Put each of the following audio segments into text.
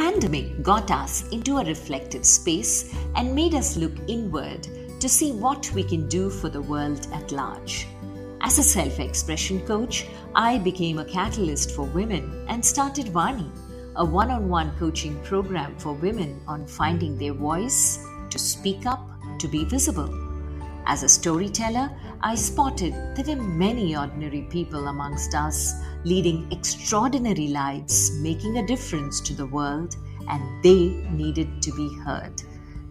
pandemic got us into a reflective space and made us look inward to see what we can do for the world at large. As a self-expression coach, I became a catalyst for women and started Vani, a one-on-one coaching program for women on finding their voice, to speak up, to be visible. As a storyteller, I spotted there were many ordinary people amongst us leading extraordinary lives, making a difference to the world, and they needed to be heard.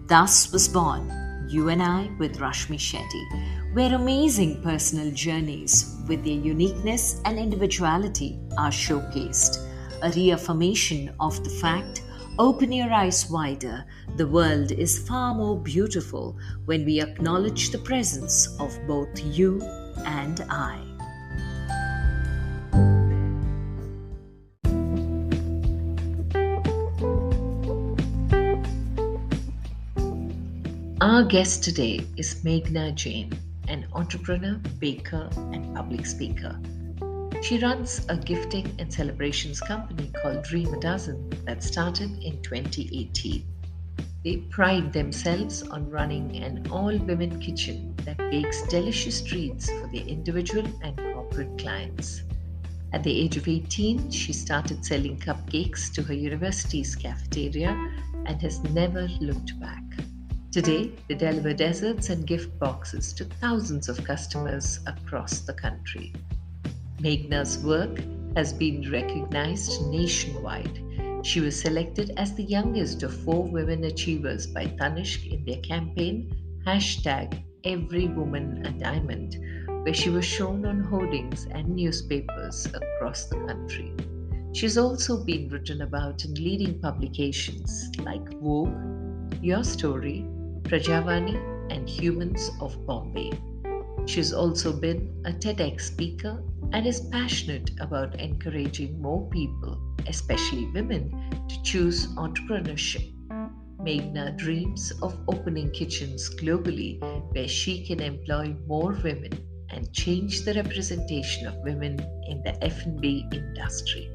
Thus was born You and I with Rashmi Shetty, where amazing personal journeys with their uniqueness and individuality are showcased, a reaffirmation of the fact: open your eyes wider. The world is far more beautiful when we acknowledge the presence of both you and I. Our guest today is Megna Jain, an entrepreneur, baker, and public speaker. She runs a gifting and celebrations company called Dream a Dozen that started in 2018. They pride themselves on running an all-women kitchen that bakes delicious treats for their individual and corporate clients. At the age of 18, she started selling cupcakes to her university's cafeteria and has never looked back. Today, they deliver desserts and gift boxes to thousands of customers across the country. Megna's work has been recognized nationwide. She was selected as the youngest of 4 women achievers by Tanishq in their campaign #Every Woman a Diamond, where she was shown on hoardings and newspapers across the country. She's also been written about in leading publications like Vogue, YourStory, Prajawani, and Humans of Bombay. She's also been a TEDx speaker and is passionate about encouraging more people, especially women, to choose entrepreneurship. Megna dreams of opening kitchens globally where she can employ more women and change the representation of women in the F&B industry.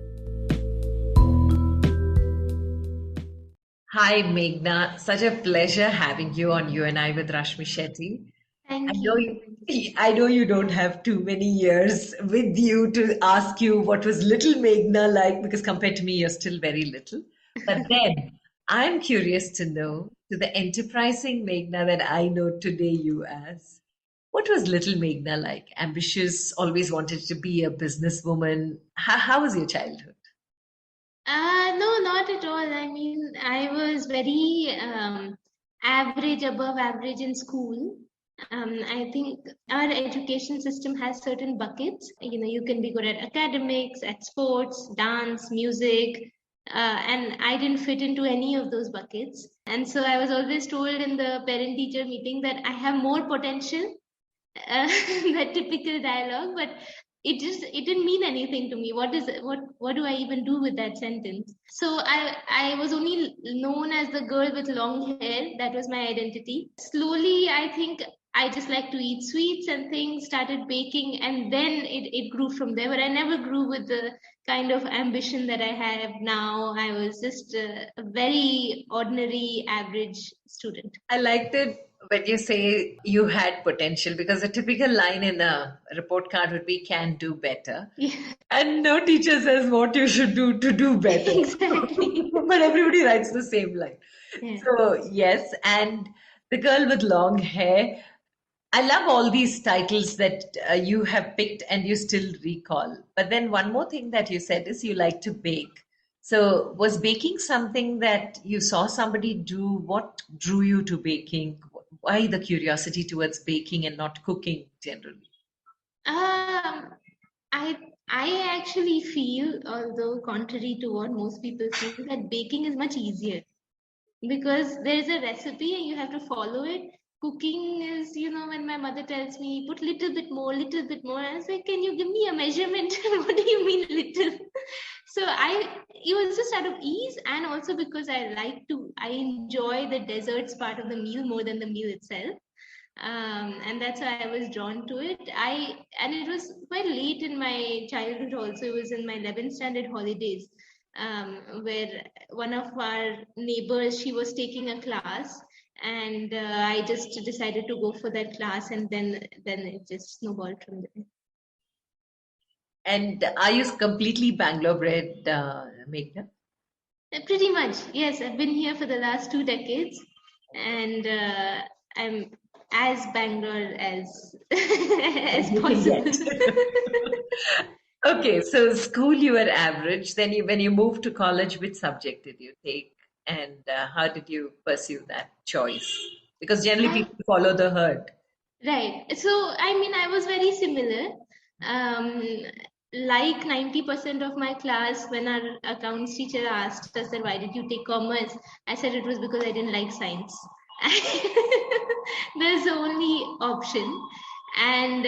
Hi, Megna. Such a pleasure having you on You and I with Rashmi Shetty. Thank you. I know you don't have too many years with you to ask you what was little Megna like, because compared to me, you're still very little. But then I'm curious to know, to the enterprising Megna that I know today you as, what was little Megna like? Ambitious, always wanted to be a businesswoman. How was your childhood? No, not at all. I mean, I was very average, above average in school. I think our education system has certain buckets. You know, you can be good at academics, at sports, dance, music, and I didn't fit into any of those buckets. And so I was always told in the parent-teacher meeting that I have more potential, that typical dialogue, but it didn't mean anything to me. What do I even do with that sentence? So I was only known as the girl with long hair. That was my identity. Slowly, I think I just like to eat sweets and things, started baking, and then it grew from there. But I never grew with the kind of ambition that I have now. I was just a very ordinary, average student. I liked it when you say you had potential, because a typical line in a report card would be "can do better." Yeah. And no teacher says what you should do to do better. Exactly. But everybody writes the same line. Yeah. So, yes, and the girl with long hair. I love all these titles that you have picked and you still recall. But then one more thing that you said is you like to bake. So, was baking something that you saw somebody do? What drew you to baking? Why the curiosity towards baking and not cooking generally? Um, I actually feel, although contrary to what most people feel, that baking is much easier because there is a recipe and you have to follow it. Cooking is, when my mother tells me, put little bit more, I was like, can you give me a measurement? What do you mean little? So it was just out of ease, and also because I enjoy the desserts part of the meal more than the meal itself. And that's why I was drawn to it. And it was quite late in my childhood also. It was in my 11th standard holidays. where one of our neighbors, she was taking a class, and I just decided to go for that class, and then it just snowballed from there. And are you completely Bangalore bred, Meghna? Pretty much, yes. I've been here for the last 2 decades, and I'm as Bangalore as as You can possible. get. Okay, so school you were average. Then when you moved to college, which subject did you take, and how did you pursue that choice? Because generally I people follow the herd. Right. So, I mean, I was very similar. Um, like 90% of my class, when our accounts teacher asked us that why did you take commerce, I said it was because I didn't like science. That's the only option. And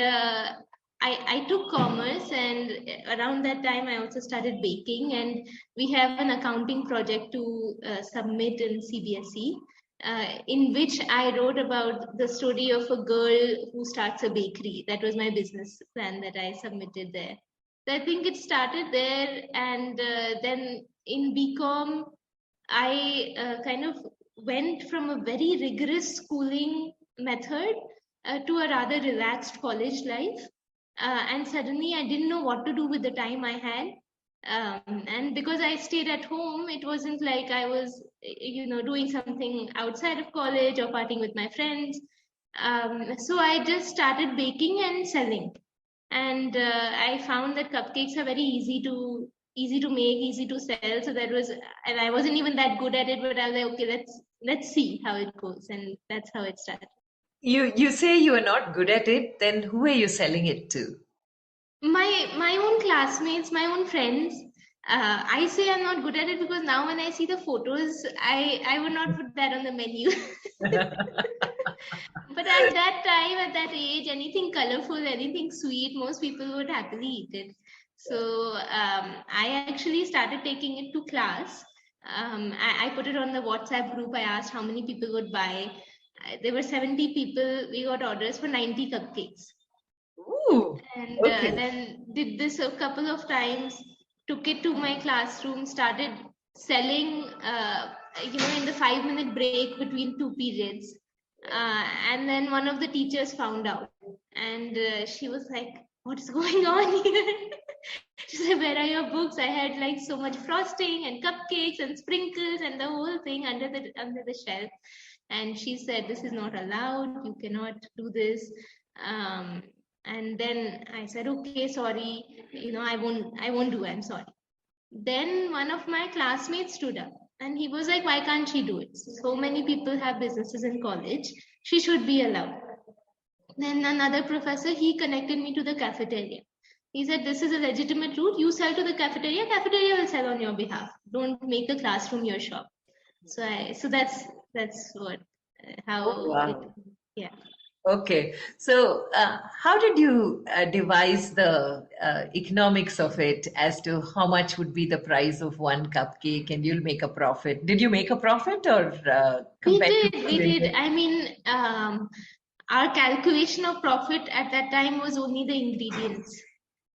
I took commerce, and around that time, I also started baking. And we have an accounting project to submit in CBSE, in which I wrote about the story of a girl who starts a bakery. That was my business plan that I submitted there. So I think it started there, and then in BCom, I kind of went from a very rigorous schooling method to a rather relaxed college life. And suddenly I didn't know what to do with the time I had. And because I stayed at home, it wasn't like I was, doing something outside of college or partying with my friends. So I just started baking and selling, and I found that cupcakes are very easy to make, easy to sell. So that was, and I wasn't even that good at it, but I was like, okay, let's see how it goes, and that's how it started. You say you are not good at it, then who are you selling it to? My own classmates, my own friends. I say I'm not good at it because now when I see the photos, I would not put that on the menu. But at that time, at that age, anything colorful, anything sweet, most people would happily eat it. So I actually started taking it to class. I put it on the WhatsApp group. I asked how many people would buy. There were 70 people. We got orders for 90 cupcakes. Ooh, And okay. then did this a couple of times, took it to my classroom, started selling, in the 5 minute break between two periods. And then one of the teachers found out, and she was like, what's going on here? She said, where are your books? I had like so much frosting and cupcakes and sprinkles and the whole thing under the shelf. And she said, this is not allowed, you cannot do this. um, and then I said, okay, sorry, I won't do it, I'm sorry. Then one of my classmates stood up, and he was like, why can't she do it? So many people have businesses in college, she should be allowed. Then another professor, he connected me to the cafeteria. He said, this is a legitimate route, you sell to the cafeteria will sell on your behalf, don't make the classroom your shop. So that's what Oh, how it. wow. Yeah. Okay. So, how did you devise the economics of it as to how much would be the price of one cupcake and you'll make a profit? Did you make a profit or We compared to did, what we you did. invest? I mean, our calculation of profit at that time was only the ingredients.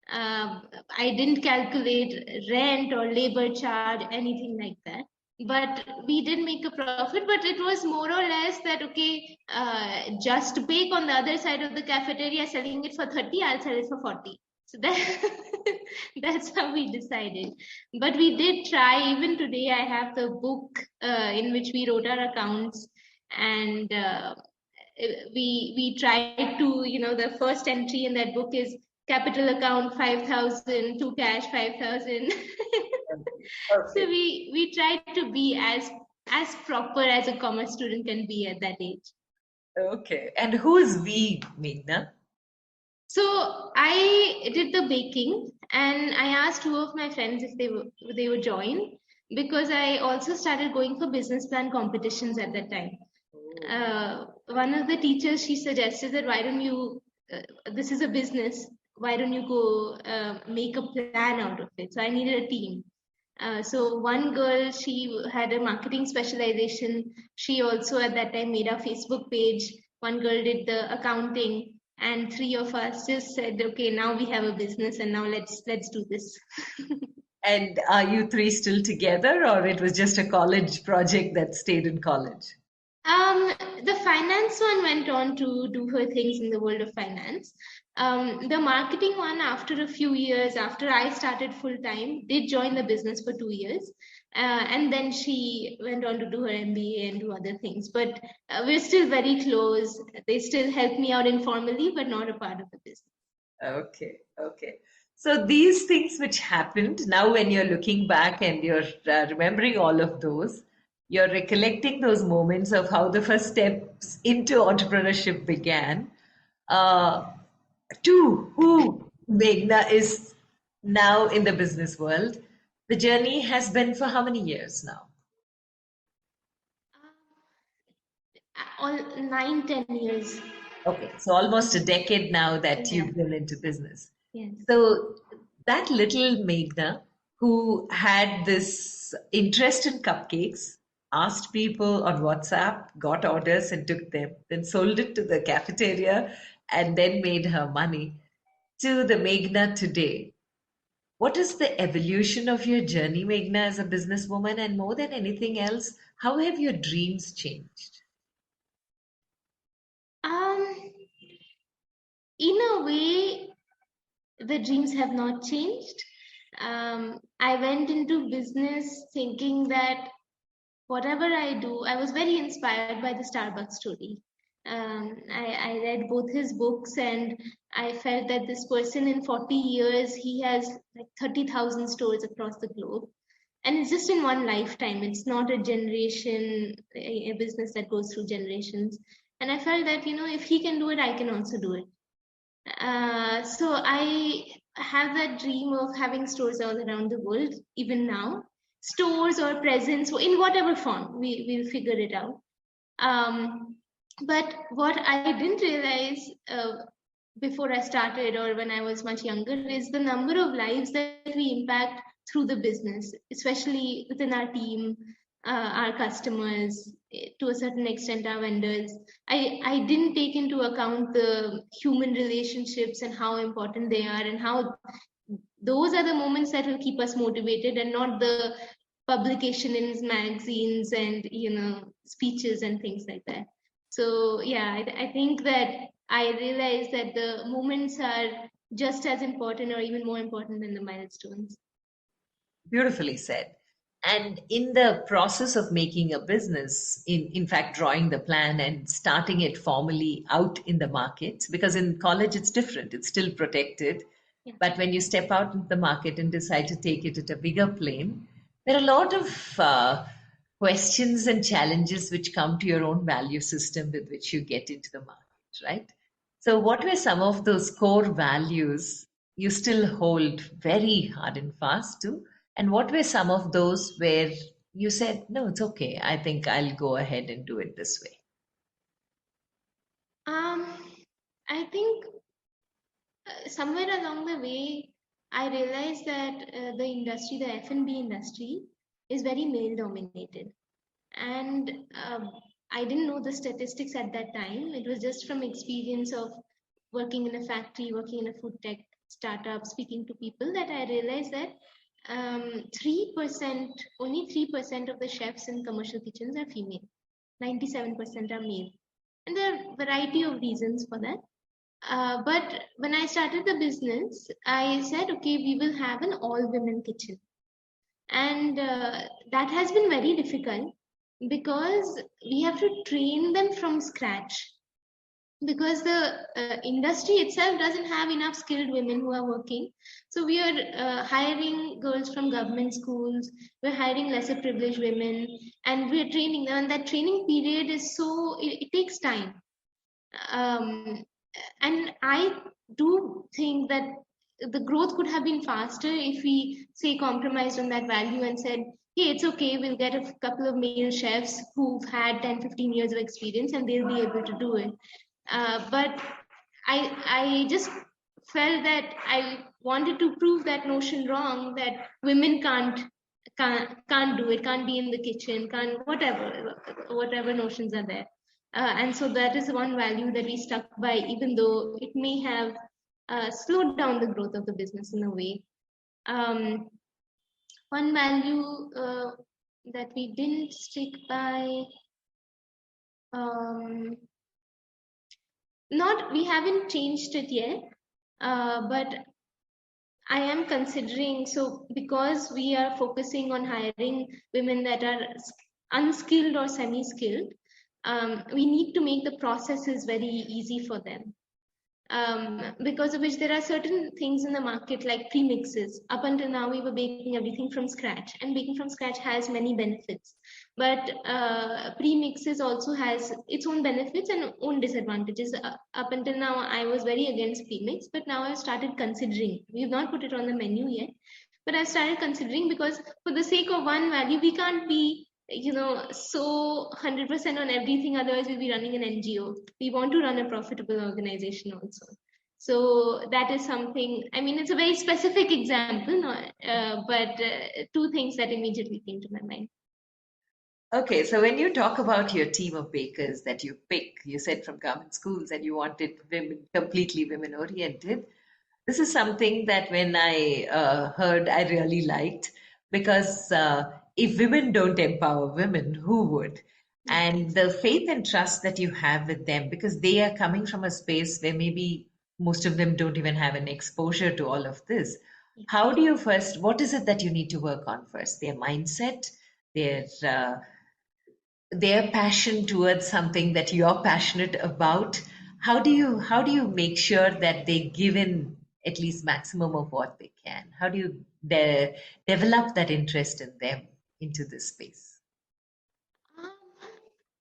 I didn't calculate rent or labor charge, anything like that. But we did make a profit, but it was more or less that, okay, Just Bake on the other side of the cafeteria selling it for 30, I'll sell it for 40. So that's how we decided. But we did try. Even today, I have the book in which we wrote our accounts, and we tried to, the first entry in that book is capital account 5,000, to cash 5,000. So Okay. we tried to be as proper as a commerce student can be at that age. Okay. And who is we, Meghna? So I did the baking, and I asked two of my friends if they would join, because I also started going for business plan competitions at that time. One of the teachers, she suggested that why don't you, this is a business, why don't you go make a plan out of it? So I needed a team. So one girl, she had a marketing specialization. She also at that time made a Facebook page. One girl did the accounting, and three of us just said, okay, now we have a business, and now let's do this. And are you three still together, or it was just a college project that stayed in college? Um, the finance one went on to do her things in the world of finance. The marketing one, after a few years, after I started full time, did join the business for 2 years. And then she went on to do her MBA and do other things. But we're still very close. They still help me out informally, but not a part of the business. Okay, okay. So these things which happened, now when you're looking back and you're remembering all of those, you're recollecting those moments of how the first steps into entrepreneurship began. Uh, to who Meghna is now in the business world. The journey has been for how many years now? All 9, 10 years. Okay, so almost a decade now that Yeah. you've been into business. Yes. So that little Meghna who had this interest in cupcakes, asked people on WhatsApp, got orders and took them, then sold it to the cafeteria and then made her money, to the Meghna today. What is the evolution of your journey, Meghna, as a businesswoman? And more than anything else, how have your dreams changed? Um, in a way, the dreams have not changed. I went into business thinking that whatever I do, I was very inspired by the Starbucks story. I read both his books, and I felt that this person in 40 years, he has like 30,000 stores across the globe. And it's just in one lifetime. It's not a generation, a business that goes through generations. And I felt that, if he can do it, I can also do it. So I have that dream of having stores all around the world, even now. Stores or presence, in whatever form, we'll figure it out. But what I didn't realize before I started or when I was much younger is the number of lives that we impact through the business, especially within our team, our customers, to a certain extent, our vendors. I didn't take into account the human relationships and how important they are and how those are the moments that will keep us motivated and not the publication in magazines and speeches and things like that. So yeah, I think that I realized that the moments are just as important or even more important than the milestones. Beautifully said. And in the process of making a business, in fact, drawing the plan and starting it formally out in the market, because in college it's different, it's still protected. Yeah. But when you step out into the market and decide to take it at a bigger plane, there are a lot of questions and challenges which come to your own value system with which you get into the market, right? So, what were some of those core values you still hold very hard and fast to? And what were some of those where you said, no, it's okay, I think I'll go ahead and do it this way? um I think somewhere along the way, I realized that the industry, the F&B industry, is very male dominated. And I didn't know the statistics at that time. It was just from experience of working in a factory, working in a food tech startup, speaking to people, that I realized that 3%, only 3% of the chefs in commercial kitchens are female. 97% are male. And there are a variety of reasons for that. But when I started the business, I said, okay, we will have an all women kitchen. And that has been very difficult because we have to train them from scratch. Because the industry itself doesn't have enough skilled women who are working. So we are hiring girls from government schools, we're hiring lesser privileged women, and we're training them. And that training period is it takes time. Um, and I do think that the growth could have been faster if we say compromised on that value and said, hey, it's okay, we'll get a couple of male chefs who've had 10, 15 years of experience and they'll be able to do it. But I just felt that I wanted to prove that notion wrong, that women can't do it, can't be in the kitchen, can't whatever notions are there. And so that is one value that we stuck by, even though it may have slowed down the growth of the business in a way. Um, One value that we didn't stick by, we haven't changed it yet, but I am considering, so because we are focusing on hiring women that are unskilled or semi-skilled, we need to make the processes very easy for them. Because of which there are certain things in the market like premixes. Up until now, we were baking everything from scratch, and baking from scratch has many benefits. But premixes also has its own benefits and own disadvantages. Up until now, I was very against premix, but now I've started considering. We've not put it on the menu yet, but I've started considering, because for the sake of one value, we can't be so 100% on everything, otherwise we'll be running an NGO. We want to run a profitable organization also. So that is something, I mean, it's a very specific example, but two things that immediately came to my mind. Okay, so when you talk about your team of bakers that you pick, you said from government schools and you wanted women, completely women oriented. This is something that when I heard, I really liked, because if women don't empower women, who would? And the faith and trust that you have with them, because they are coming from a space where maybe most of them don't even have an exposure to all of this. How do you first, what is it that you need to work on first? Their mindset, their passion towards something that you're passionate about. How do you make sure that they give in at least maximum of what they can? How do you develop that interest in them into this space? Um,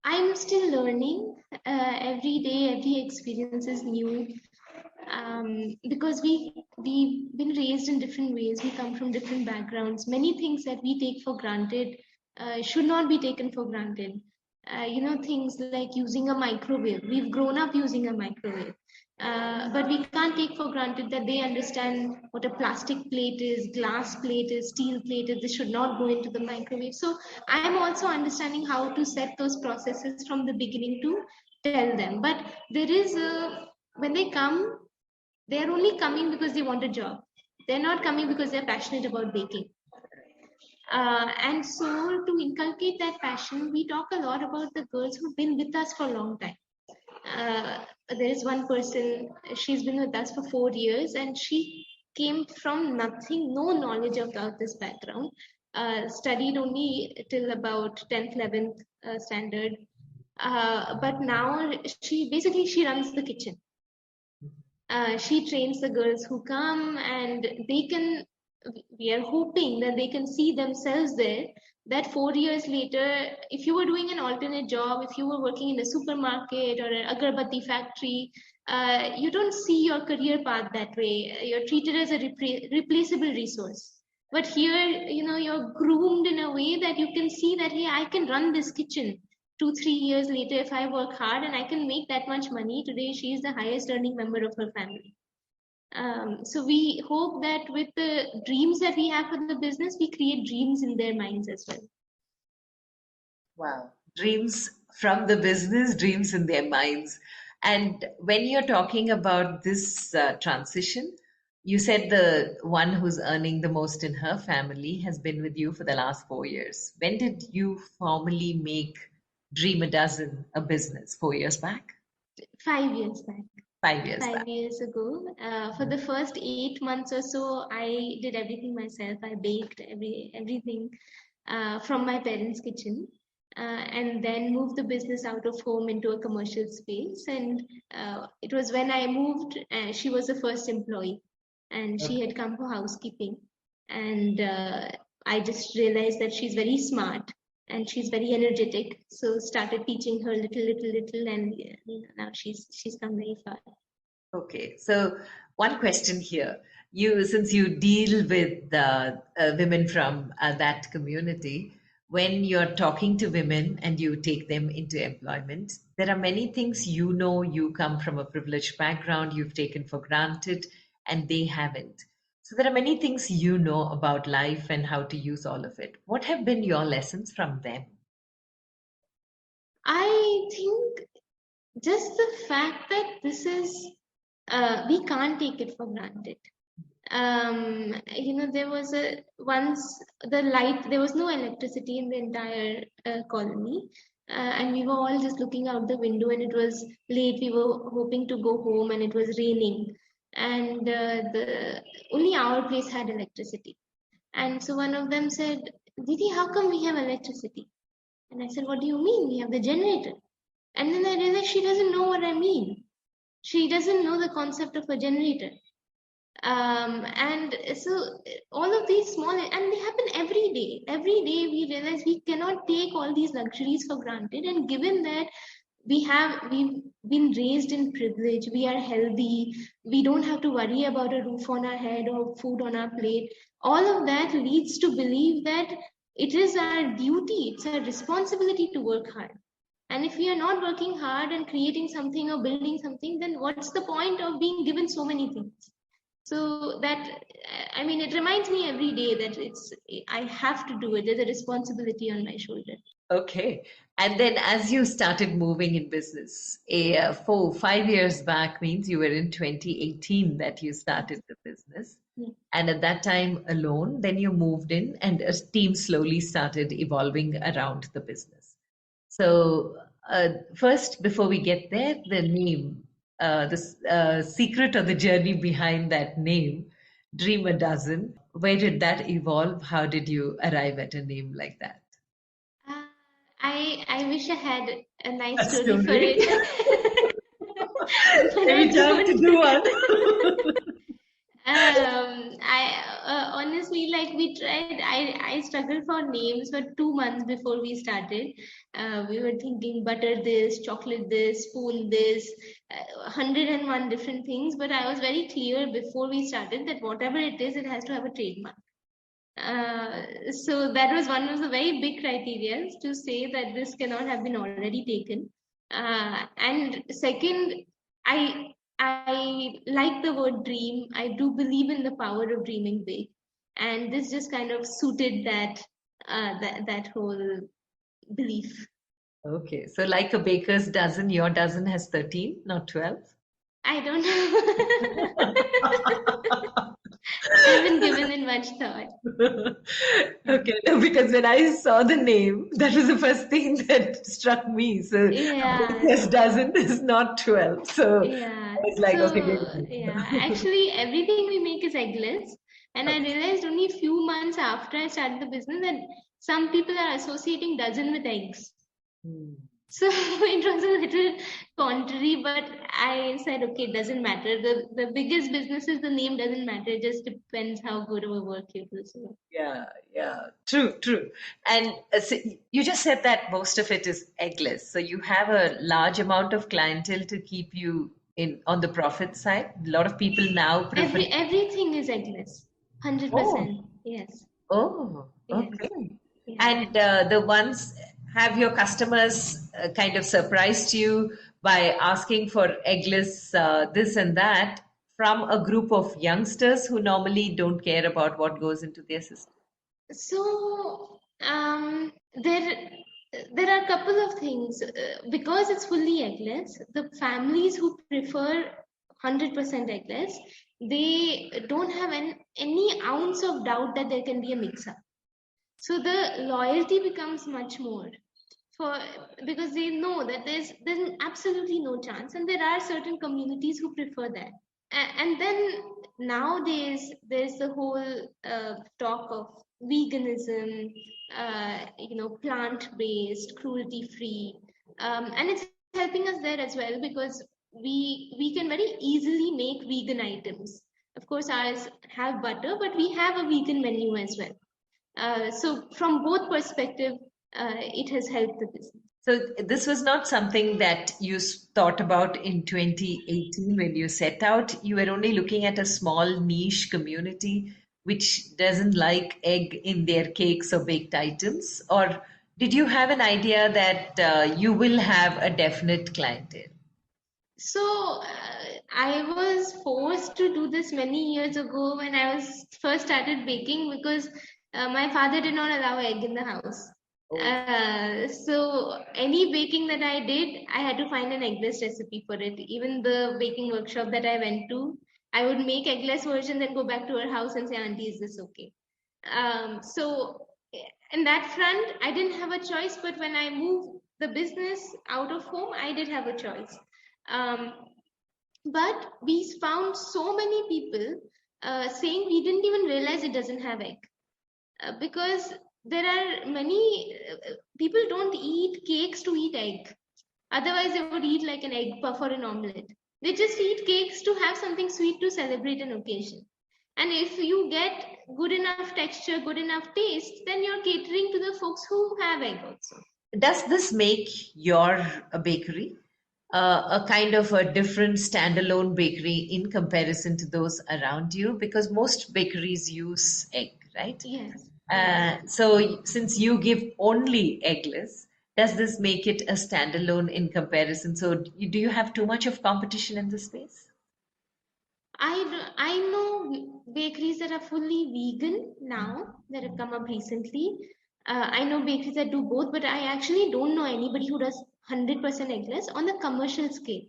I'm still learning. Every day, every experience is new. Because we've been raised in different ways. We come from different backgrounds. Many things that we take for granted should not be taken for granted. Things like using a microwave. We've grown up using a microwave. But we can't take for granted that they understand what a plastic plate is, glass plate is, steel plate is. This should not go into the microwave. So I'm also understanding how to set those processes from the beginning to tell them. But there is when they come, they're only coming because they want a job. They're not coming because they're passionate about baking. And so to inculcate that passion, we talk a lot about the girls who've been with us for a long time. There is one person, she's been with us for 4 years, and she came from nothing, no knowledge about this background, studied only till about 10th, 11th standard. But now she runs the kitchen. She trains the girls who come, and we are hoping that they can see themselves there, that 4 years later, if you were doing an alternate job, if you were working in a supermarket or an agarbatti factory, you don't see your career path that way. You're treated as a replaceable resource. But here, you're groomed in a way that you can see that, hey, I can run this kitchen 2-3 years later if I work hard, and I can make that much money. Today, she is the highest earning member of her family. So we hope that with the dreams that we have for the business, we create dreams in their minds as well. Wow. Dreams from the business, dreams in their minds. And when you're talking about this transition, you said the one who's earning the most in her family has been with you for the last 4 years. When did you formally make Dream a Dozen a business? 4 years back? 5 years back. 5 years back. 5 years ago. For the first 8 months or so, I did everything myself. I baked everything from my parents' kitchen. And then moved the business out of home into a commercial space. And it was when I moved, she was the first employee, and she had come for housekeeping. And I just realized that she's very smart and she's very energetic. So started teaching her little, and now she's come very far. Okay, so one question here. Since you deal with women from that community, when you're talking to women and you take them into employment, there are many things you come from a privileged background, you've taken for granted, and they haven't. So there are many things you know about life and how to use all of it. What have been your lessons from them? I think just the fact that this is, we can't take it for granted. there was once there was no electricity in the entire colony. And we were all just looking out the window, and it was late. We were hoping to go home, and it was raining. And the only our place had electricity. And so one of them said, Didi, how come we have electricity? And I said, what do you mean? We have the generator. And then I realized she doesn't know what I mean. She doesn't know the concept of a generator. And so all of these small, and they happen every day. Every day we realize we cannot take all these luxuries for granted. And given that we've been raised in privilege, we are healthy, we don't have to worry about a roof on our head or food on our plate. All of that leads to believe that it is our duty, it's our responsibility to work hard. And if we are not working hard and creating something or building something, then what's the point of being given so many things? So that, I mean, it reminds me every day that I have to do it. There's a responsibility on my shoulder. Okay. And then as you started moving in business, 5 years back means you were in 2018 that you started the business. Yeah. And at that time alone, then you moved in and a team slowly started evolving around the business. So first, before we get there, the name, the secret or the journey behind that name, Dream a Dozen, where did that evolve? How did you arrive at a name like that? I wish I had a nice A story for story. it. But Maybe time to do one. I honestly, like, we tried. I struggled for names for 2 months before we started. We were thinking butter this, chocolate this, spoon this, 101 different things. But I was very clear before we started that whatever it is, it has to have a trademark. So that was one of the very big criteria to say that this cannot have been already taken. And second, I like the word dream. I do believe in the power of dreaming big, and this just kind of suited that whole belief. Okay, so like a baker's dozen, your dozen has 13, not 12. I don't know. I haven't given it much thought. Okay, no, because when I saw the name, that was the first thing that struck me. So Yeah. baker's dozen is not 12. So Yeah. I was like, okay, wait So, a yeah, minute. actually, everything we make is eggless. And I Okay. realized only a few months after I started the business that some people are associating dozen with eggs. Hmm. So it was a little contrary, but I said, okay, it doesn't matter. The biggest businesses, the name doesn't matter. It just depends how good of a work you do. So, Yeah, yeah, true, true. And so you just said that most of it is eggless. So you have a large amount of clientele to keep you in on the profit side. A lot of people now prefer. everything is eggless. Oh, 100%. Yes. oh, Yes. okay. Yeah. And the ones, have your customers kind of surprised you by asking for eggless this and that from a group of youngsters who normally don't care about what goes into their system? So there are a couple of things. Because it's fully eggless, the families who prefer 100% eggless, they don't have any ounce of doubt that there can be a mix-up. So the loyalty becomes much more for, because they know that there's absolutely no chance, and there are certain communities who prefer that. And then nowadays there's the whole talk of veganism, plant-based, cruelty-free, and it's helping us there as well, because we can very easily make vegan items. Of course, ours have butter, but we have a vegan menu as well. So from both perspective, it has helped the business. So this was not something that you thought about in 2018 when you set out. You were only looking at a small niche community which doesn't like egg in their cakes or baked items, or did you have an idea that you will have a definite clientele? So I was forced to do this many years ago when I was first started baking, because my father did not allow egg in the house. Oh, So any baking that I did, I had to find an eggless recipe for it. Even the baking workshop that I went to, I would make eggless version, then go back to her house and say, Auntie, is this okay? So in that front, I didn't have a choice, but when I moved the business out of home, I did have a choice. Um, but we found so many people saying we didn't even realize it doesn't have egg. Because there are many people don't eat cakes to eat egg. Otherwise, they would eat like an egg puff or an omelette. They just eat cakes to have something sweet to celebrate an occasion. And if you get good enough texture, good enough taste, then you're catering to the folks who have egg also. Does this make your bakery a kind of a different standalone bakery in comparison to those around you? Because most bakeries use egg, right? Yes. So since you give only eggless, does this make it a standalone in comparison? So do you have too much of competition in this space? I know bakeries that are fully vegan now that have come up recently. I know bakeries that do both, but I actually don't know anybody who does 100% eggless on the commercial scale.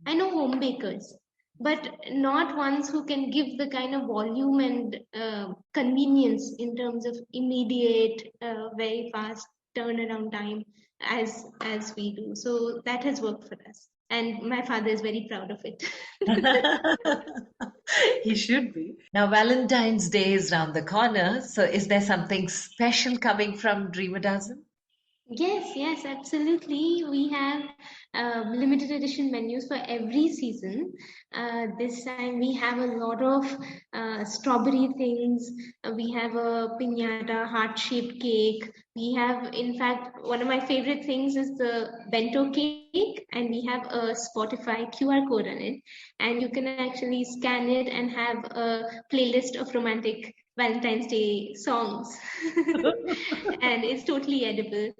I know home bakers, but not ones who can give the kind of volume and convenience in terms of immediate, very fast turnaround time as we do. So that has worked for us, and my father is very proud of it. He should be. Now, Valentine's Day is round the corner. So, is there something special coming from Dream a Dozen? Yes, yes, absolutely. We have limited edition menus for every season. This time we have a lot of strawberry things. We have a piñata heart-shaped cake. We have, in fact, one of my favorite things is the bento cake, and we have a Spotify QR code on it. And you can actually scan it and have a playlist of romantic Valentine's Day songs. And it's totally edible.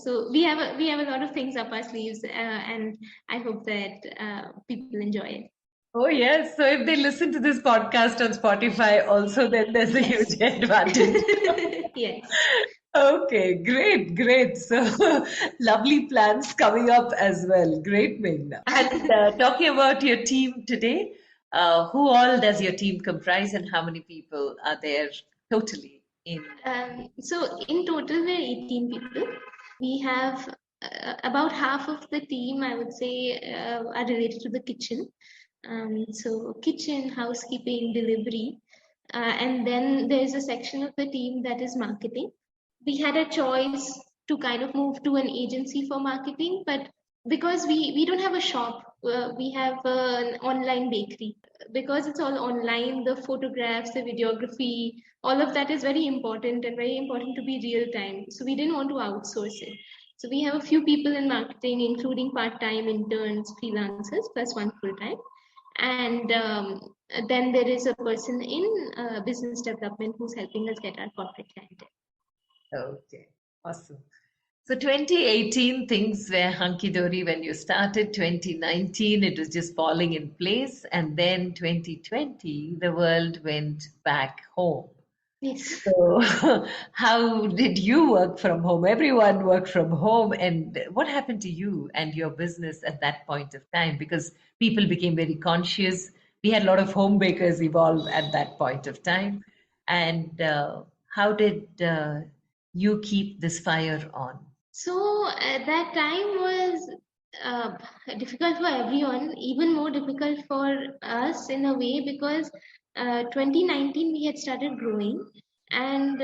So we have a lot of things up our sleeves, and I hope that people enjoy it. Oh, yes. So, if they listen to this podcast on Spotify, also, then there's a Yes. huge advantage. Yes. Okay, great, great. So, lovely plans coming up as well. Great, Meghna. And talking about your team today, who all does your team comprise and how many people are there totally in? So in total, we're 18 people. We have about half of the team, I would say, are related to the kitchen. So kitchen, housekeeping, delivery. And then there's a section of the team that is marketing. We had a choice to kind of move to an agency for marketing, but because we don't have a shop, we have an online bakery. Because it's all online, the photographs, the videography, all of that is very important to be real time. So we didn't want to outsource it. So we have a few people in marketing, including part-time interns, freelancers, plus one full-time. And then there is a person in business development who's helping us get our corporate clientele. Okay, awesome. So 2018, things were hunky-dory when you started. 2019, it was just falling in place. And then 2020, the world went back home. Yes. So how did you work from home? Everyone worked from home. And what happened to you and your business at that point of time? Because people became very conscious. We had a lot of home bakers evolve at that point of time. And how did you keep this fire on? So that time was uh, difficult for everyone, even more difficult for us in a way because 2019 we had started growing, and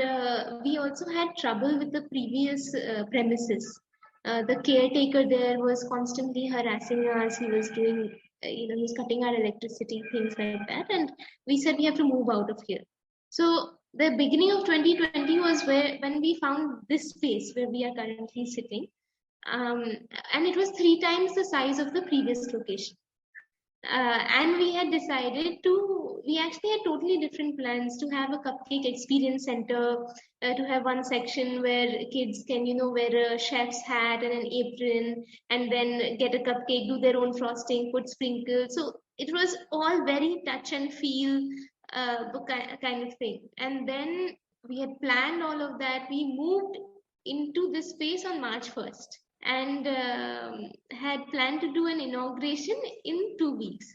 we also had trouble with the previous premises. The caretaker there was constantly harassing us. He was doing, he was cutting our electricity, things like that, and we said we have to move out of here. So the beginning of 2020 was where when we found this space where we are currently sitting, um, and it was three times the size of the previous location. And we had decided to, we actually had totally different plans to have a cupcake experience center, to have one section where kids can, wear a chef's hat and an apron, and then get a cupcake, do their own frosting, put sprinkles. So it was all very touch and feel kind of thing. And then we had planned all of that. We moved into this space on March 1st and had planned to do an inauguration in 2 weeks.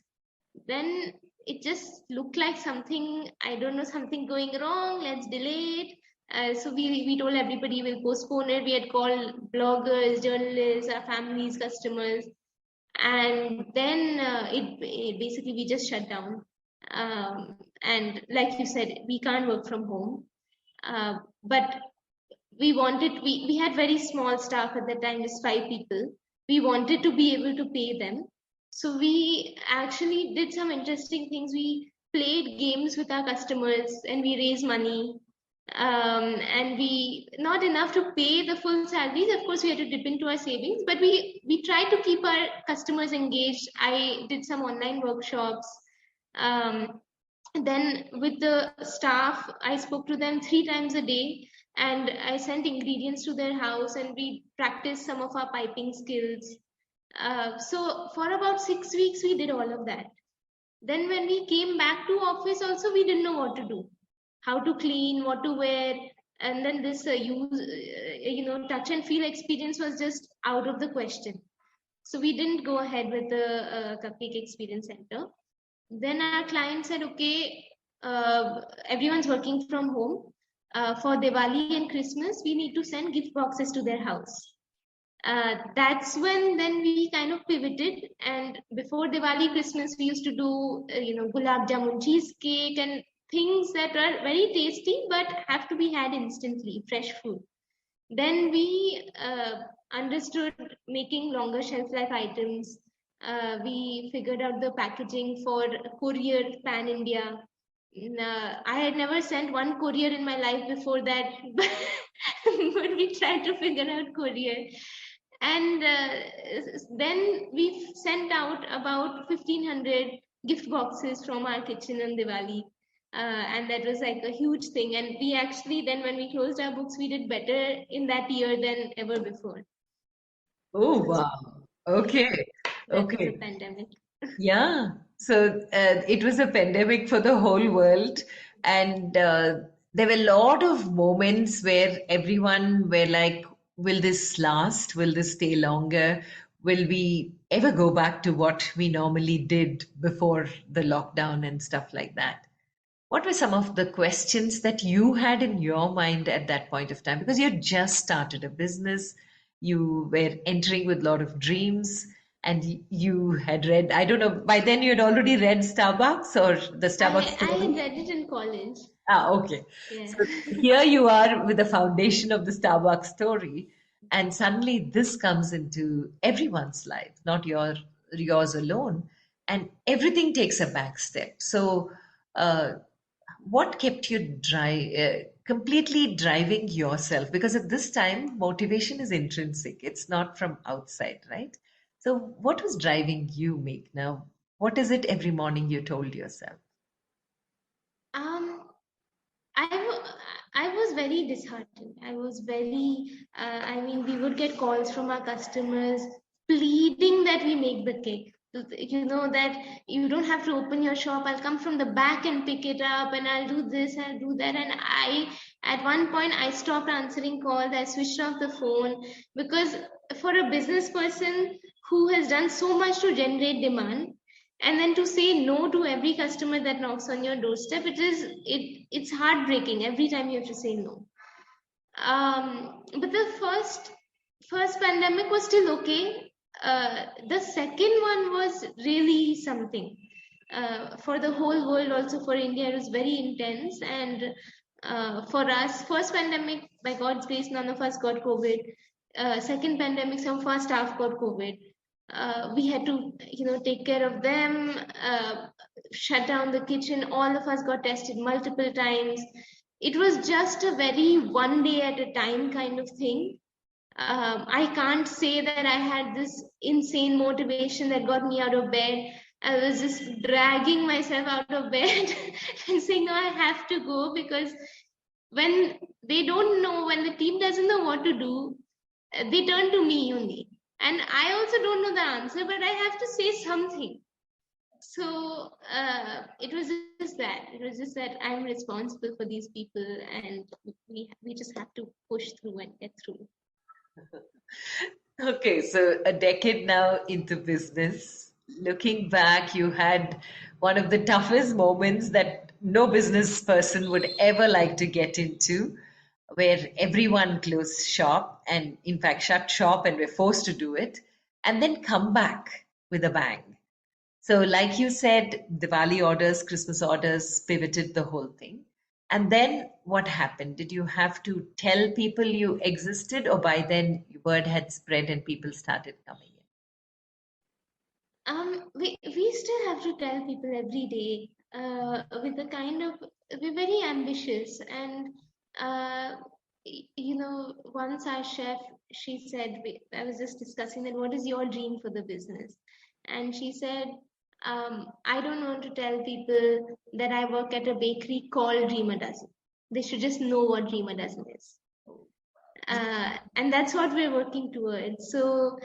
Then it just looked like something, I don't know, something going wrong, let's delay it. So we told everybody we'll postpone it. We had called bloggers, journalists, our families, customers, and then it basically we just shut down. And like you said, we can't work from home, but we had very small staff at that time, just 5 people. We wanted to be able to pay them, so we actually did some interesting things. We played games with our customers and we raised money, and we not enough to pay the full salaries. Of course, we had to dip into our savings, but we tried to keep our customers engaged. I did some online workshops. um, then with the staff, I spoke to them 3 times a day, and I sent ingredients to their house, and we practiced some of our piping skills. So for about 6 weeks we did all of that. Then when we came back to office also, we didn't know what to do, how to clean, what to wear. And then this touch and feel experience was just out of the question. So we didn't go ahead with the cupcake experience center. Then our client said, okay, everyone's working from home. For Diwali and Christmas, we need to send gift boxes to their house. That's when then we kind of pivoted. And before Diwali, Christmas, we used to do, gulab jamun cheesecake and things that are very tasty but have to be had instantly, fresh food. Then we understood making longer shelf life items. We figured out the packaging for courier pan India. I had never sent one courier in my life before that, but we tried to figure out courier. And then we sent out about 1,500 gift boxes from our kitchen on Diwali. And that was like a huge thing. And we actually, then when we closed our books, we did better in that year than ever before. Oh, So wow. Okay. that was a Okay. pandemic. Yeah. So it was a pandemic for the whole world. And there were a lot of moments where everyone were like, will this last? Will this stay longer? Will we ever go back to what we normally did before the lockdown and stuff like that? What were some of the questions that you had in your mind at that point of time? Because you had just started a business, you were entering with a lot of dreams, and you had read, I don't know, by then you had already read Starbucks or the Starbucks I had story? read it in college. Ah, okay. Yeah. So here you are with the foundation of the Starbucks story, and suddenly this comes into everyone's life, not yours alone, and everything takes a back step. So, uh, what kept you completely driving yourself? Because at this time, motivation is intrinsic; it's not from outside, right? So, what was driving you, Meghna? What is it every morning you told yourself? Um, I was very disheartened. I was very, I mean, we would get calls from our customers pleading that we make the cake. That you don't have to open your shop. I'll come from the back and pick it up, and I'll do this, I'll do that. And at one point, I stopped answering calls. I switched off the phone because for a business person who has done so much to generate demand, and then to say no to every customer that knocks on your doorstep, it's heartbreaking every time you have to say no. But the first pandemic was still okay. The second one was really something, for the whole world, also for India. It was very intense. And for us, first pandemic, by God's grace, none of us got COVID. Second pandemic, some of our staff got COVID. We had to take care of them, shut down the kitchen. All of us got tested multiple times. It was just a very one day at a time kind of thing. I can't say that I had this insane motivation that got me out of bed. I was just dragging myself out of bed and saying, no, I have to go, because when they don't know, when the team doesn't know what to do, they turn to me only. And I also don't know the answer, but I have to say something. So it was just that. It was just that I'm responsible for these people, and we just have to push through and get through. Okay, so a decade now into business. Looking back, you had one of the toughest moments that no business person would ever like to get into, where everyone closed shop and, in fact, shut shop and were forced to do it, and then come back with a bang. So, like you said, Diwali orders, Christmas orders pivoted the whole thing. And then what happened? Did you have to tell people you existed, or by then word had spread and people started coming in? We still have to tell people every day, with the kind of, we're very ambitious, and once our chef, she said, I was just discussing that, what is your dream for the business? And she said, I don't want to tell people that I work at a bakery called Dream a Dozen. They should just know what Dream a Dozen is. And that's what we're working towards. So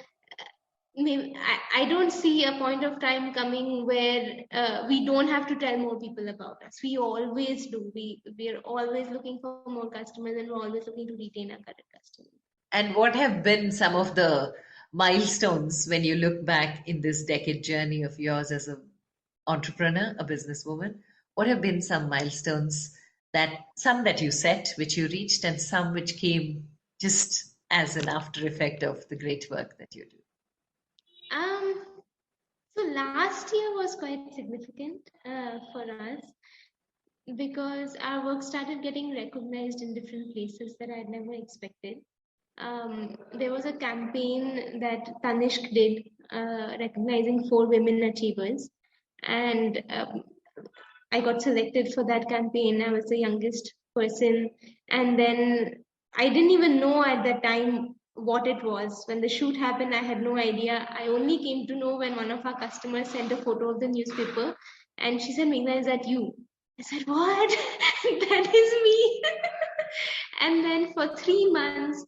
maybe I don't see a point of time coming where we don't have to tell more people about us. We always do. We're always looking for more customers, and we're always looking to retain our current customers. And what have been some of the milestones when you look back in this decade journey of yours as an entrepreneur, a businesswoman? What have been some milestones, that some that you set, which you reached, and some which came just as an after effect of the great work that you do? Um, so last year was quite significant for us, because our work started getting recognized in different places that I had never expected. There was a campaign that Tanishq did, recognizing 4 women achievers, and I got selected for that campaign. I was the youngest person, and then I didn't even know at that time what it was. When the shoot happened, I had no idea. I only came to know when one of our customers sent a photo of the newspaper, and she said, "Megna, is that you?" I said, "What?" That is me. And then for 3 months,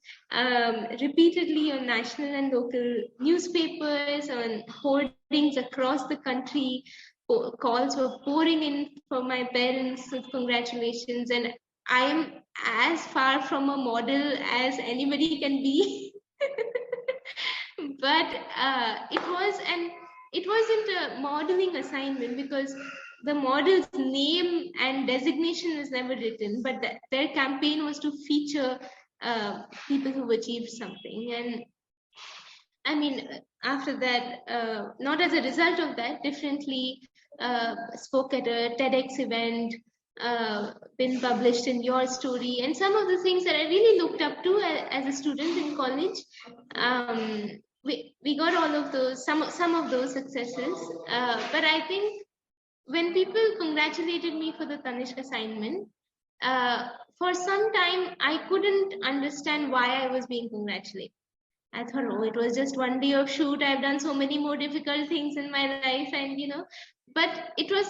repeatedly on national and local newspapers, on hoardings across the country, calls were pouring in for my parents with congratulations. And I am as far from a model as anybody can be. But it wasn't a modeling assignment, because the model's name and designation was never written, but their campaign was to feature people who've achieved something. And I mean, after that, not as a result of that, differently spoke at a TEDx event, been published in YourStory, and some of the things that I really looked up to as a student in college. We got all of those, some of those successes, but I think when people congratulated me for the Tanishq assignment, for some time I couldn't understand why I was being congratulated. I thought, oh, it was just one day of shoot. I've done so many more difficult things in my life, and but it was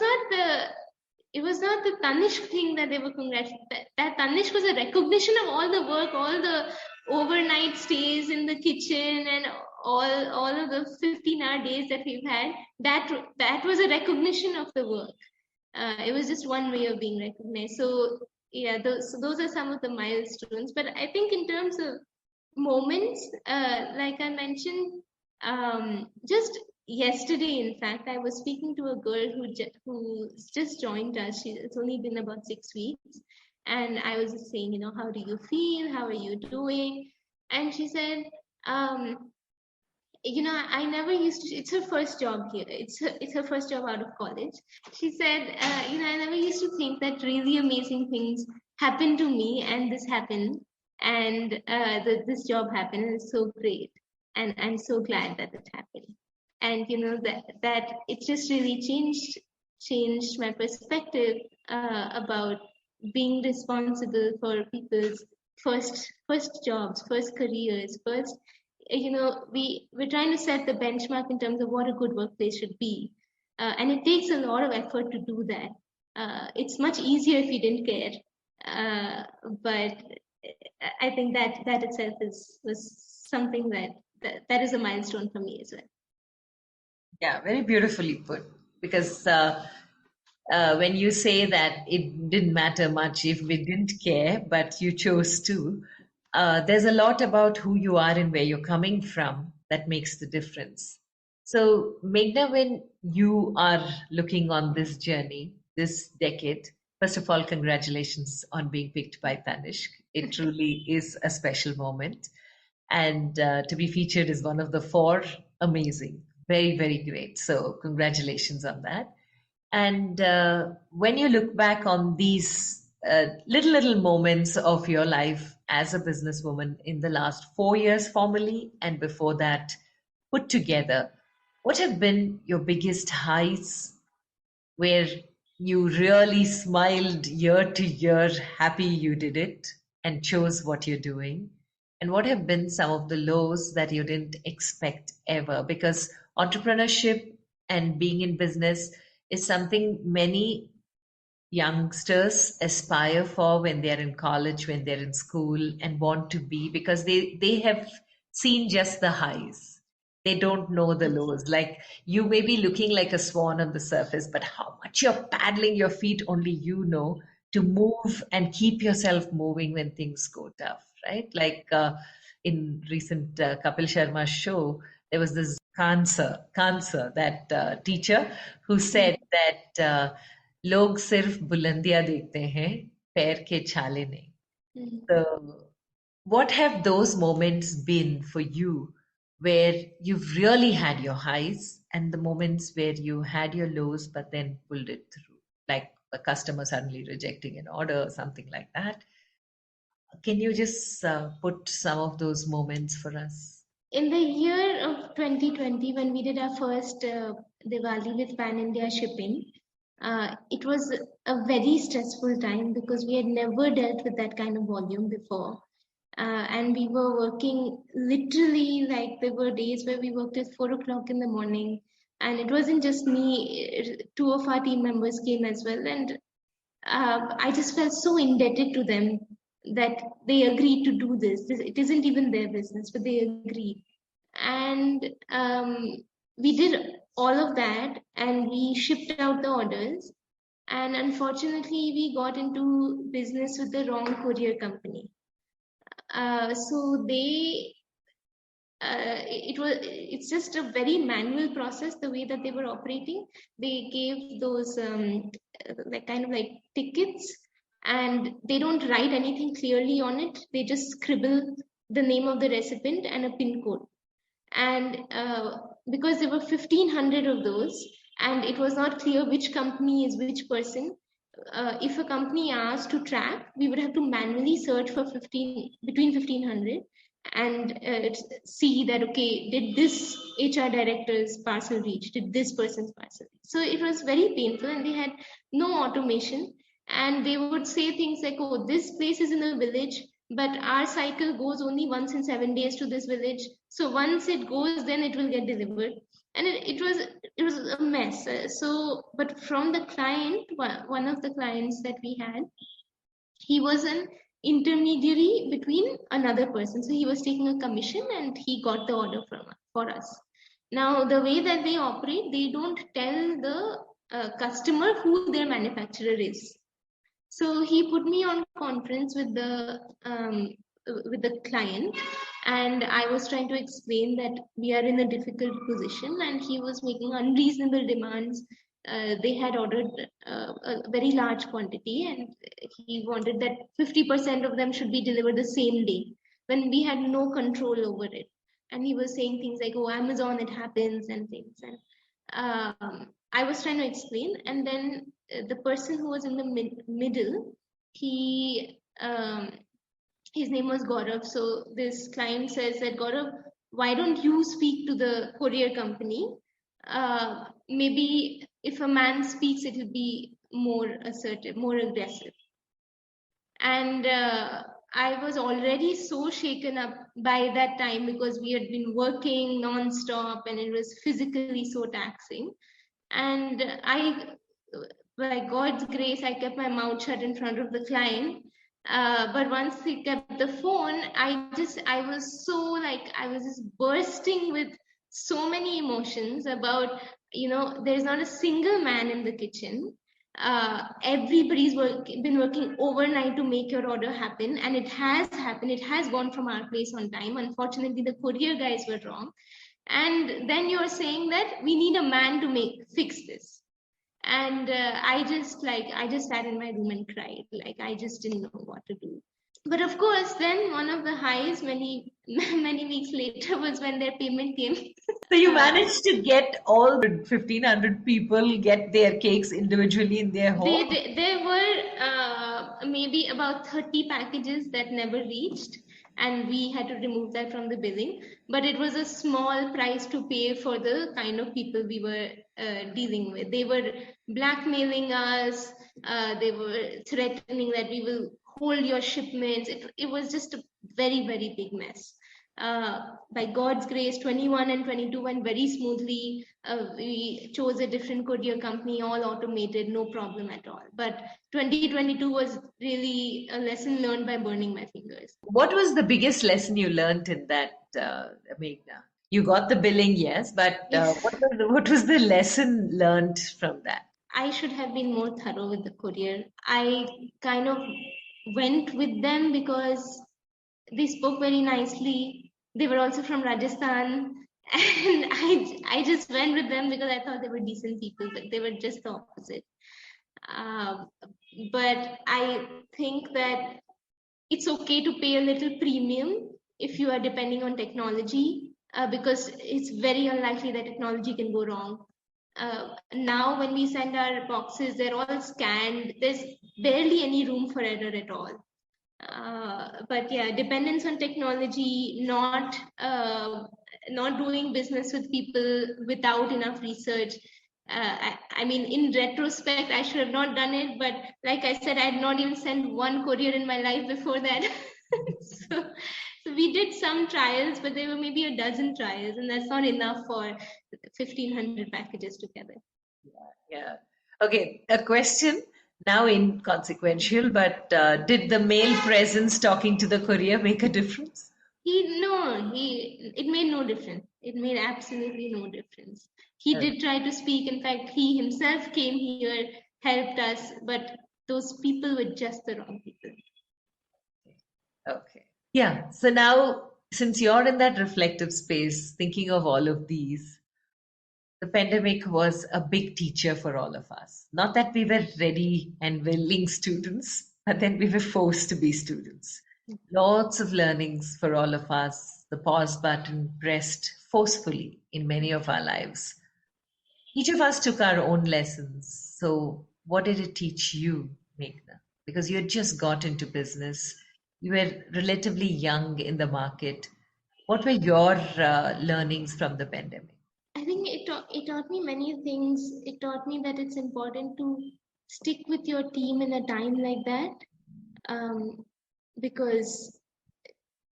not the Tanishq thing that they were congratulating. That Tanishq was a recognition of all the work, all the overnight stays in the kitchen, and all of the 15-hour days that we've had. That was a recognition of the work. It was just one way of being recognized. So yeah, those are some of the milestones. But I think in terms of moments, like I mentioned, just yesterday, in fact, I was speaking to a girl who's just joined us. It's only been about 6 weeks, and I was just saying, how do you feel? How are you doing? And she said, I never used to. It's her first job here. It's her first job out of college. She said, I never used to think that really amazing things happened to me, and this happened, and this job happened, and it's so great, and I'm so glad that it happened. And that it just really changed my perspective about being responsible for people's first jobs, first careers, first. We're trying to set the benchmark in terms of what a good workplace should be, and it takes a lot of effort to do that. It's much easier if you didn't care, but I think that itself was something that is a milestone for me as well. Yeah, very beautifully put. Because when you say that it didn't matter much if we didn't care, but you chose to, there's a lot about who you are and where you're coming from that makes the difference. So, Meghna, when you are looking on this journey, this decade, first of all, congratulations on being picked by Tanishq. It truly is a special moment. And to be featured as one of the four, amazing. Very, very great. So, congratulations on that. And when you look back on these little moments of your life as a businesswoman in the last 4 years formally and before that put together, what have been your biggest highs where you really smiled year to year, happy you did it and chose what you're doing? And what have been some of the lows that you didn't expect ever? Because entrepreneurship and being in business is something many youngsters aspire for when they're in college, when they're in school, and want to be because they have seen just the highs. They don't know the lows. Like you may be looking like a swan on the surface, but how much you're paddling your feet, only you know, to move and keep yourself moving when things go tough, right? Like in recent Kapil Sharma's show, there was this Kansa, that teacher who said that लोग सिर्फ बुलंदियां देखते हैं पैर के छाले नहीं. So what have those moments been for you where you've really had your highs and the moments where you had your lows but then pulled it through, like a customer suddenly rejecting an order or something like that? Can you just put some of those moments for us? In the year of 2020, when we did our first Diwali with Pan India shipping, it was a very stressful time because we had never dealt with that kind of volume before. And we were working literally, like there were days where we worked at 4 o'clock in the morning. And it wasn't just me, two of our team members came as well. And I just felt so indebted to them that they agreed to do this. It isn't even their business, but they agreed. And we did all of that and we shipped out the orders. And unfortunately, we got into business with the wrong courier company. So it's just a very manual process the way that they were operating. They gave those like kind of like tickets and they don't write anything clearly on it. They just scribble the name of the recipient and a pin code. And because there were 1,500 of those and it was not clear which company is which person, if a company asked to track, we would have to manually search for between 1,500 and see that, okay, did this HR director's parcel reach? Did this person's parcel reach? So it was very painful and they had no automation. And they would say things like, oh, this place is in a village, but our cycle goes only once in 7 days to this village. So once it goes, then it will get delivered. And it was a mess. But from the client, one of the clients that we had, he was an intermediary between another person. So he was taking a commission and he got the order for us. Now, the way that they operate, they don't tell the customer who their manufacturer is. So he put me on conference with the client, and I was trying to explain that we are in a difficult position, and he was making unreasonable demands. They had ordered a very large quantity, and he wanted that 50% of them should be delivered the same day, when we had no control over it. And he was saying things like, "Oh, Amazon, it happens," and things. And I was trying to explain, and then the person who was in the middle, his name was Gaurav. So this client says that, Gaurav, why don't you speak to the courier company? Maybe if a man speaks, it will be more assertive, more aggressive. And I was already so shaken up by that time because we had been working non-stop and it was physically so taxing. And by God's grace, I kept my mouth shut in front of the client. But once he kept the phone, I was so like, I was just bursting with so many emotions about, there's not a single man in the kitchen. Everybody's been working overnight to make your order happen, and it has happened. It has gone from our place on time. Unfortunately, the courier guys were wrong. And then you're saying that we need a man to fix this. And I just sat in my room and cried. Like, I just didn't know what to do. But of course, then one of the highs many many weeks later was when their payment came. So you managed to get all the 1,500 people get their cakes individually in their home? There were maybe about 30 packages that never reached, and we had to remove that from the billing. But it was a small price to pay for the kind of people we were dealing with. They were blackmailing us. They were threatening that we will hold your shipments. It was just a very, very big mess. By God's grace, 21 and 22 went very smoothly. We chose a different courier company, all automated, no problem at all. But 2022 was really a lesson learned by burning my fingers. What was the biggest lesson you learned in that, Meghna? You got the billing, yes, but what was the lesson learned from that? I should have been more thorough with the courier. I kind of went with them because they spoke very nicely. They were also from Rajasthan. And I just went with them because I thought they were decent people, but they were just the opposite. But I think that it's okay to pay a little premium if you are depending on technology, because it's very unlikely that technology can go wrong. Now when we send our boxes, they're all scanned. There's barely any room for error at all. But yeah, dependence on technology, not doing business with people without enough research. I mean, in retrospect, I should have not done it. But like I said, I had not even sent one courier in my life before that. So we did some trials, but there were maybe a dozen trials, and that's not enough for 1,500 packages together. Yeah. Okay, a question now inconsequential, but did the male presence talking to the courier make a difference? It made no difference. It made absolutely no difference. He did try to speak. In fact, he himself came here, helped us, but those people were just the wrong people. Okay. Yeah. So now, since you're in that reflective space, thinking of all of these, the pandemic was a big teacher for all of us. Not that we were ready and willing students, but then we were forced to be students. Lots of learnings for all of us, the pause button pressed forcefully in many of our lives. Each of us took our own lessons. So, what did it teach you, Meghna? Because you had just got into business, you were relatively young in the market. What were your learnings from the pandemic? I think it taught me many things. It taught me that it's important to stick with your team in a time like that, because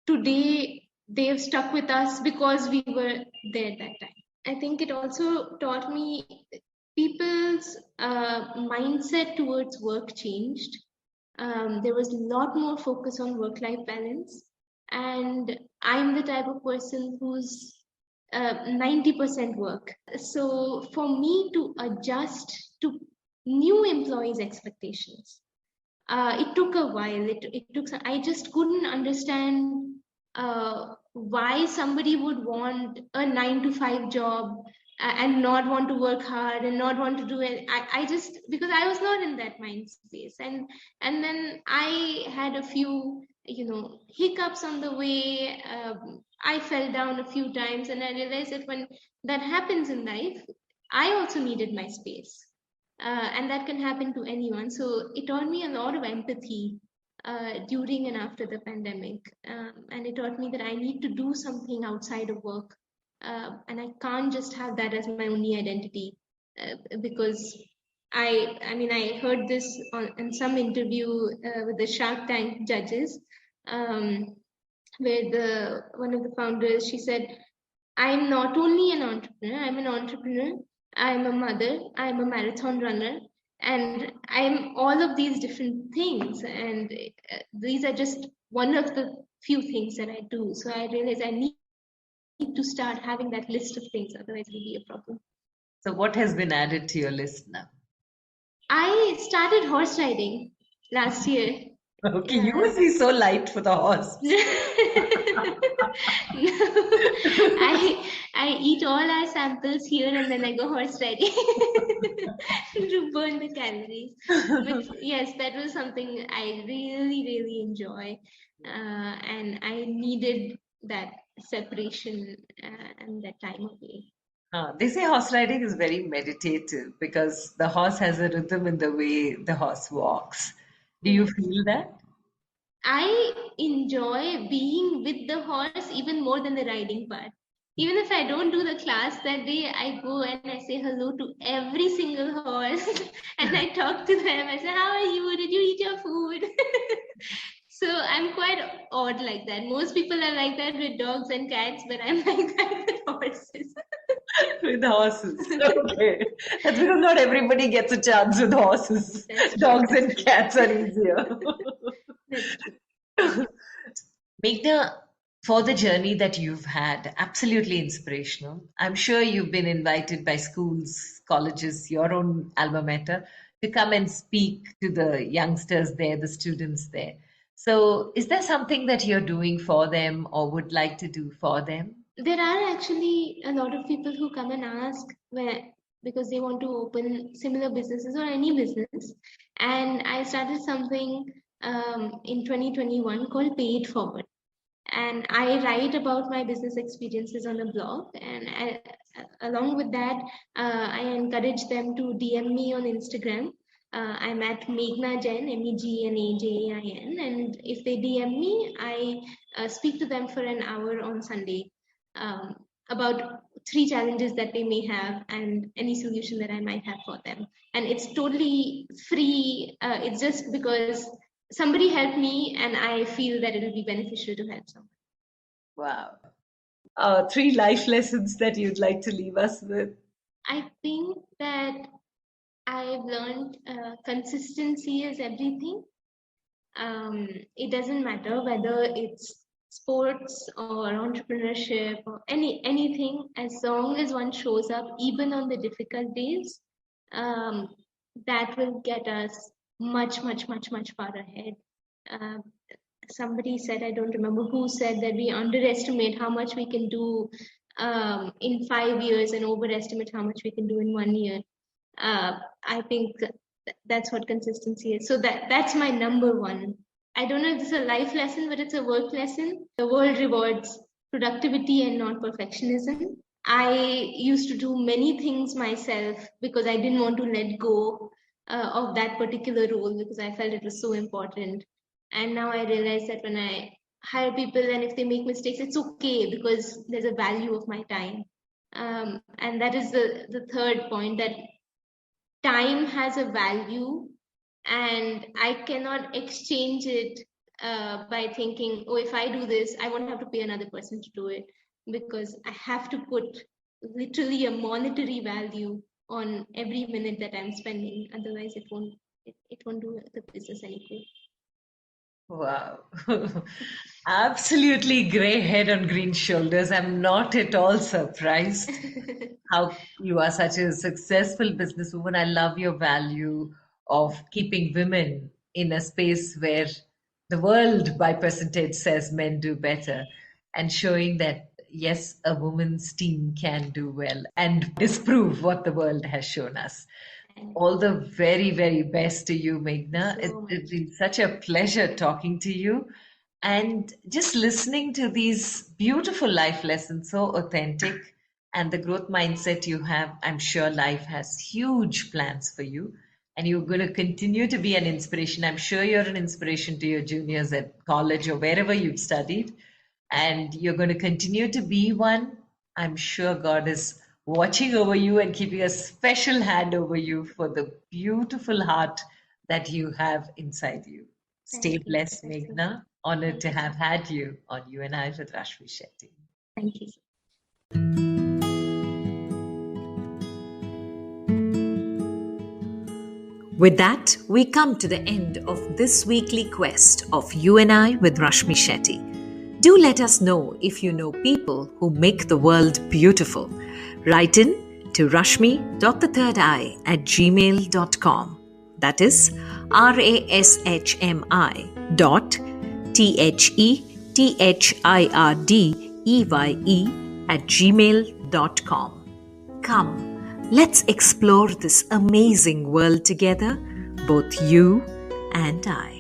today they've stuck with us because we were there at that time. I think it also taught me people's mindset towards work changed. There was a lot more focus on work-life balance, and I'm the type of person who's 90% work. So for me to adjust to new employees' expectations, it took a while. I just couldn't understand why somebody would want a 9 to 5 job and not want to work hard and not want to do it. I just, because I was not in that mind space, and then I had a few hiccups on the way. I fell down a few times, and I realized that when that happens in life, I also needed my space. And that can happen to anyone. So it taught me a lot of empathy during and after the pandemic. And it taught me that I need to do something outside of work. And I can't just have that as my only identity, because I heard this in some interview with the Shark Tank judges, where one of the founders, she said, I'm not only an entrepreneur, I'm an entrepreneur, I'm a mother, I'm a marathon runner, and I'm all of these different things. And these are just one of the few things that I do. So I realized I need to start having that list of things, otherwise it will be a problem. So, what has been added to your list now? I started horse riding last year. Okay, you must be so light for the horse. No, I eat all our samples here and then I go horse riding to burn the calories. But yes, that was something I really, really enjoy, and I needed that separation and that time away. They say horse riding is very meditative because the horse has a rhythm in the way the horse walks. Do you Yes. feel that? I enjoy being with the horse even more than the riding part. Even if I don't do the class that day, I go and I say hello to every single horse and I talk to them. I say, "How are you? Did you eat your food?" So I'm quite odd like that. Most people are like that with dogs and cats, but I'm like that with horses. With horses. Okay. That's because not everybody gets a chance with horses. That's true. Dogs and cats are easier. That's true. Meghna, for the journey that you've had, absolutely inspirational. I'm sure you've been invited by schools, colleges, your own alma mater, to come and speak to the youngsters there, the students there. So, is there something that you're doing for them or would like to do for them? There are actually a lot of people who come and ask where because they want to open similar businesses or any business. And I started something in 2021 called Pay It Forward. And I write about my business experiences on a blog. And along with that, I encourage them to DM me on Instagram. I'm at Megna Jain, Megnajain, and if they DM me, I speak to them for an hour on Sunday um, about three challenges that they may have and any solution that I might have for them. And it's totally free. It's just because somebody helped me and I feel that it'll be beneficial to help someone. Wow. Three life lessons that you'd like to leave us with. I think that I've learned consistency is everything. It doesn't matter whether it's sports or entrepreneurship or anything, as long as one shows up even on the difficult days, um, that will get us much far ahead. Uh, Somebody said, I don't remember who said, that we underestimate how much we can do in 5 years and overestimate how much we can do in 1 year. I think that's what consistency is. So that's my number one. I don't know if this is a life lesson, but it's a work lesson. The world rewards productivity and not perfectionism. I used to do many things myself because I didn't want to let go of that particular role because I felt it was so important. And now I realize that when I hire people and if they make mistakes, it's okay because there's a value of my time. And that is the third point, that time has a value and I cannot exchange it by thinking, oh, if I do this, I won't have to pay another person to do it, because I have to put literally a monetary value on every minute that I'm spending. Otherwise, it won't do the business any good. Wow. Absolutely gray head on green shoulders. I'm not at all surprised how you are such a successful businesswoman. I love your value of keeping women in a space where the world, by percentage, says men do better, and showing that, yes, a woman's team can do well and disprove what the world has shown us. All the very, very best to you, Meghna. So It's much. been such a pleasure talking to you and just listening to these beautiful life lessons, so authentic, and the growth mindset you have. I'm sure life has huge plans for you, and you're going to continue to be an inspiration. I'm sure you're an inspiration to your juniors at college or wherever you've studied, and you're going to continue to be one. I'm sure God is watching over you and keeping a special hand over you for the beautiful heart that you have inside you. Stay Thank you. blessed, That's so Meghna. Honored Thank to you so have had you on You and I with Rashmi Shetty. Thank you. With that, we come to the end of this weekly quest of You and I with Rashmi Shetty. Do let us know if you know people who make the world beautiful. Write in to rashmi.thethirdeye@gmail.com. That is rashmi thirddeye@gmail.com. Come, let's explore this amazing world together, both you and I.